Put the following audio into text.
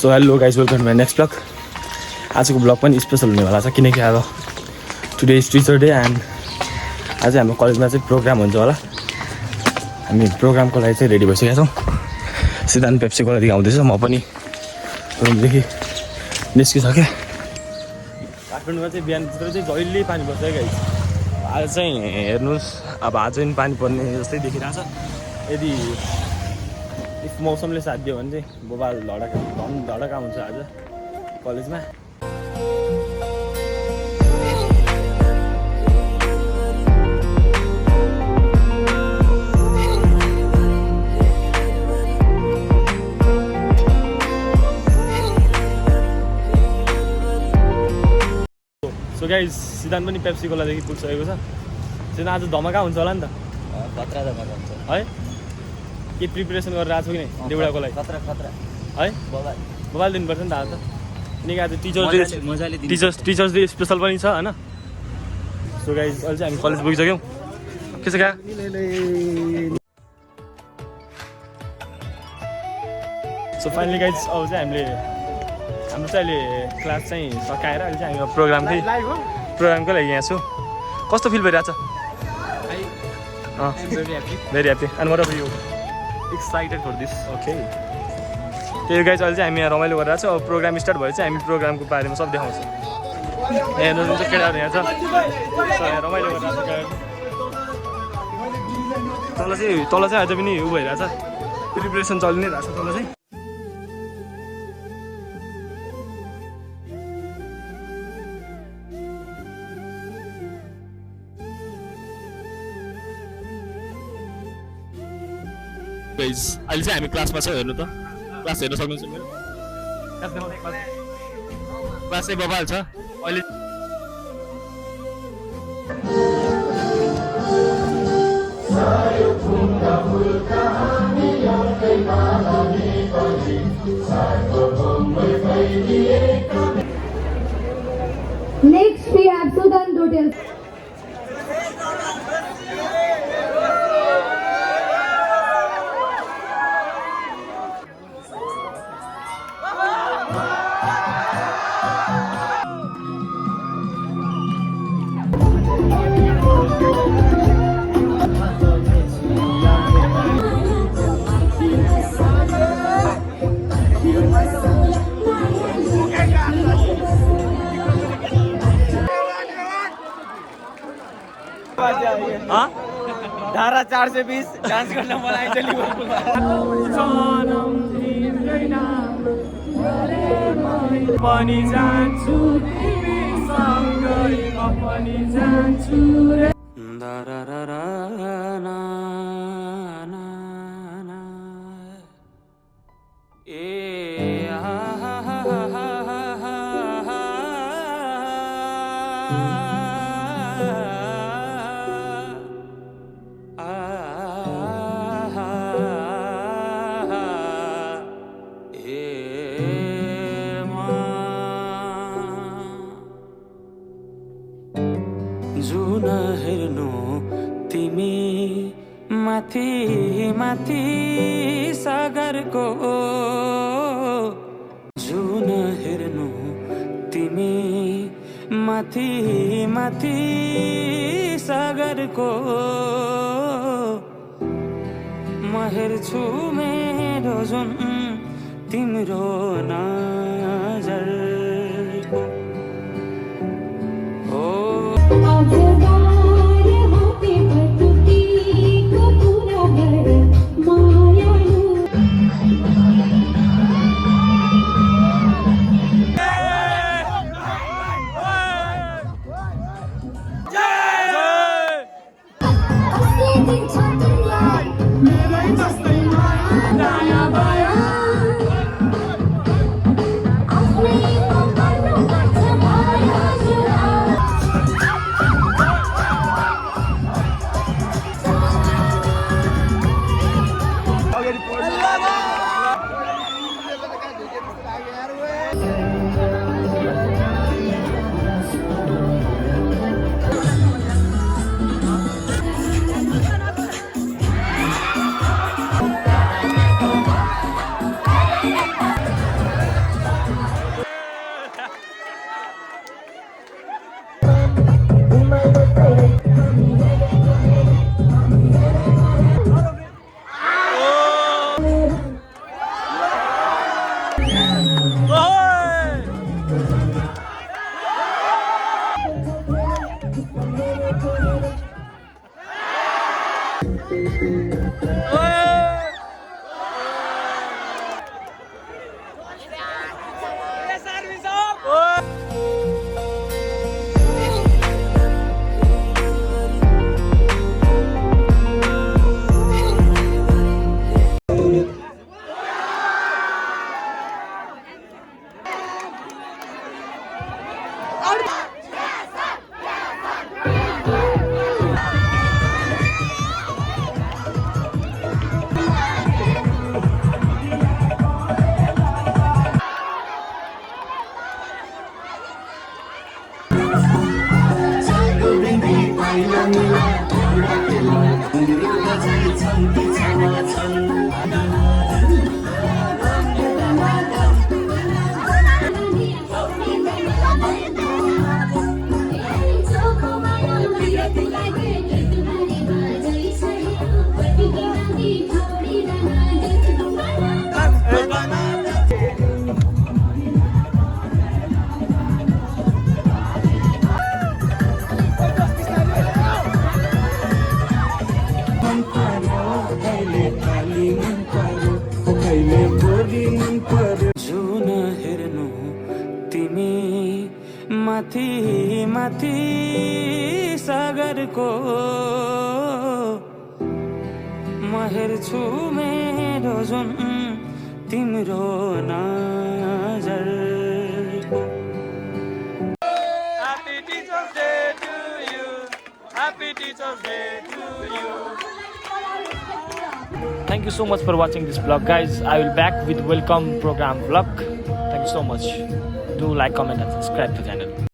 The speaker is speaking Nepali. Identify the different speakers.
Speaker 1: So hello guys welcome to my next blog. आजको ब्लग पनि स्पेसल हुनेवाला छ किनकि अब today is teacher day and आज हाम्रो कलेजमा चाहिँ प्रोग्राम हुन्छ होला। हामी प्रोग्रामको लागि चाहिँ रेडी भइसकेका छौँ। सिद्धान्त पेप्सी कोला आउँदैछ, म पनि रुमदेखि निस्किसकेँ। काठमाडौँमा चाहिँ बिहानतिर चाहिँ जहिले पानी पर्छ है गाइज। आज चाहिँ हेर्नुहोस्, अब आज पनि पानी पर्ने जस्तै देखिरहेछ। यदि मौसमले साथ दियो भने चाहिँ बोबाल धडका हुन्छ आज कलेजमा। सो गाइज सिद्धान्त पनि पेप्सी कोलादेखि पुगिसकेको छ। सिद्धान्त आज धमाका हुन्छ होला नि त?
Speaker 2: खतरा धमाका हुन्छ
Speaker 1: है। के प्रिपरेसन गरेर आएको छु कि नै देउडाको लागि?
Speaker 2: खतरा
Speaker 1: है, मोबाइल दिनुपर्छ नि त आज त। किनकि आज टिचर्स डे स्पेसल पनि छ होइन। सो गाइज अहिले चाहिँ हामी कलेज पुगिसक्यौँ। के छ क्या? सो फाइनली गाइज अब चाहिँ हाम्रो चाहिँ अहिले क्लास चाहिँ सकाएर अहिले चाहिँ हामी प्रोग्रामकै लागि यहाँ छु। कस्तो फिल भइरहेछ? Very happy and what about you? Excited for this. Okay, त्यही गाइज अहिले चाहिँ हामी यहाँ रमाइलो गरिरहेको छ। अब प्रोग्राम स्टार्ट भयो चाहिँ हामी प्रोग्रामको बारेमा सब देखाउँछौँ। यहाँ हेर्नु चाहिँ केटाहरू यहाँ छ, यहाँ रमाइलो गरिरहेको छ केटाहरू। तल चाहिँ अझै पनि उ भइरहेछ, प्रिपरेसन चलि नै रहेछ तल चाहिँ। अहिले चाहिँ हामी क्लासमा छौँ, हेर्नु त। क्लास हेर्न सक्नुहुन्छ मेरो? क्लास चाहिँ बबाल छ अहिले।
Speaker 3: Next we have Sudhan Dotel.
Speaker 2: धारा 420 डान्स गर्न मलाई चली
Speaker 1: पनि जान्छु तिमीसँगै म पनि जान्छु रे।
Speaker 4: जुन हेर्नु तिमी माथि माथि सागरको, जुन हेर्नु तिमी माथि माथि सागरको, म हेर्छु मेरो जुन तिम्रो नजरको। जुन हेर्नु तिमी माथि माथि सागरको म हेर्छु मेरो जुन तिम्रो नजर
Speaker 1: Happy Teachers Day to you. Happy Teachers Day to you. Thank you so much for watching this vlog, guys. I will back with welcome program vlog. Thank you so much. Do like, comment and subscribe to the channel.